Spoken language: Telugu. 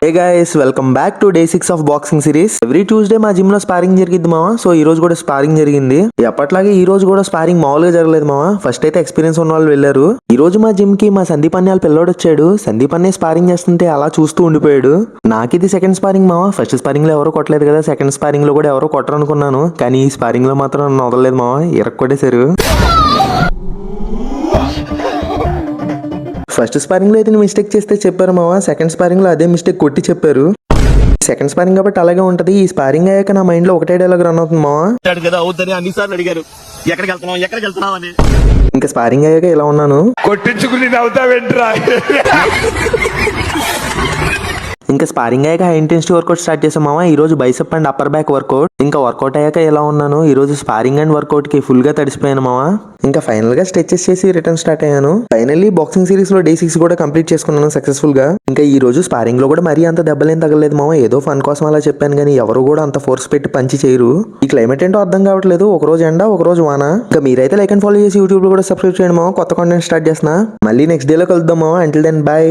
Hey guys, welcome back to day 6 of boxing series. Every Tuesday మా జిమ్ లో స్పారింగ్ జరిగింది మావా. సో ఈ రోజు కూడా స్పారింగ్ జరిగింది. ఎప్పట్లాగే ఈ రోజు కూడా స్పారింగ్ మామూలుగా జరగలేదు మావా. ఫస్ట్ అయితే ఎక్స్పీరియన్స్ ఉన్న వాళ్ళు వెళ్ళారు. ఈ రోజు మా జిమ్ కి మా సందీప్ అన్యాల పిల్లోడు వచ్చాడు. సందీప్ అన్నే స్పారింగ్ చేస్తుంటే అలా చూస్తూ ఉండిపోయాడు. నాకు ఇది సెకండ్ స్పారింగ్ మావా. ఫస్ట్ స్పారింగ్ లో ఎవరు కొట్టలేదు కదా, సెకండ్ స్పారింగ్ లో కూడా ఎవరు కొట్టరు అనుకున్నాను. కానీ ఈ స్పారింగ్ లో మాత్రం నన్ను వదలలేదు మావా, ఇరక్కొట్టేశారు. ఫస్ట్ స్పారింగ్ లో అయితే మిస్టేక్ చేస్తే చెప్పారు మావా, సెకండ్ స్పారింగ్ లో అదే మిస్టేక్ కొట్టి చెప్పారు. సెకండ్ స్పారింగ్ కాబట్టి అలాగే ఉంటది. ఈ స్పారింగ్ అయ్యాక నా మైండ్ లో ఒకటే డైలాగ్ రన్ అవుతుంది మావా. ఇంకా స్పారింగ్ అయ్యాక ఇలా ఉన్నాను, కొట్టించుకుని ఇంకా స్పారింగ్ అయ్యాక హై ఇంటెన్సిటీ వర్కౌట్ స్టార్ట్ చేసాం మావా. ఈ రోజు bicep and upper back workout. ఇంకా వర్కౌట్ అయ్యాక ఎలా ఉన్నాను, ఈ రోజు స్పారింగ్ అండ్ వర్కౌట్ కి ఫుల్ గా తడిసిపోయాను మావా. ఇంకా ఫైనల్ గా స్ట్రెచెస్ చేసి రిటర్న్ స్టార్ట్ అయ్యాను. ఫైనల్లీ బాక్సింగ్ సిరీస్ లో డే 6 కూడా కంప్లీట్ చేసుకున్నాను సక్సెస్ఫుల్ గా. ఇంకా ఈ రోజు స్పారింగ్ లో కూడా మరీ అంత దెబ్బలేం తగలేదు మావా. ఏదో ఫన్ కోసం అలా చెప్పాను కానీ ఎవరు కూడా అంత ఫోర్స్ పెట్టి పంచి చేయరు. ఈ క్లైమేట్ ఏంటో అర్థం కావట్లేదు, ఒక రోజు ఎండ ఒక రోజు వాన. ఇంకా మీరైతే లైక్ అండ్ ఫాలో చేసి యూట్యూబ్ లో కూడా సబ్స్క్రైబ్ చేయండి మావా. కొత్త కాంటెంట్ స్టార్ట్ చేస్తున్నా. మళ్ళీ నెక్స్ట్ డే లో కలుద్దాం మావా. Until then by.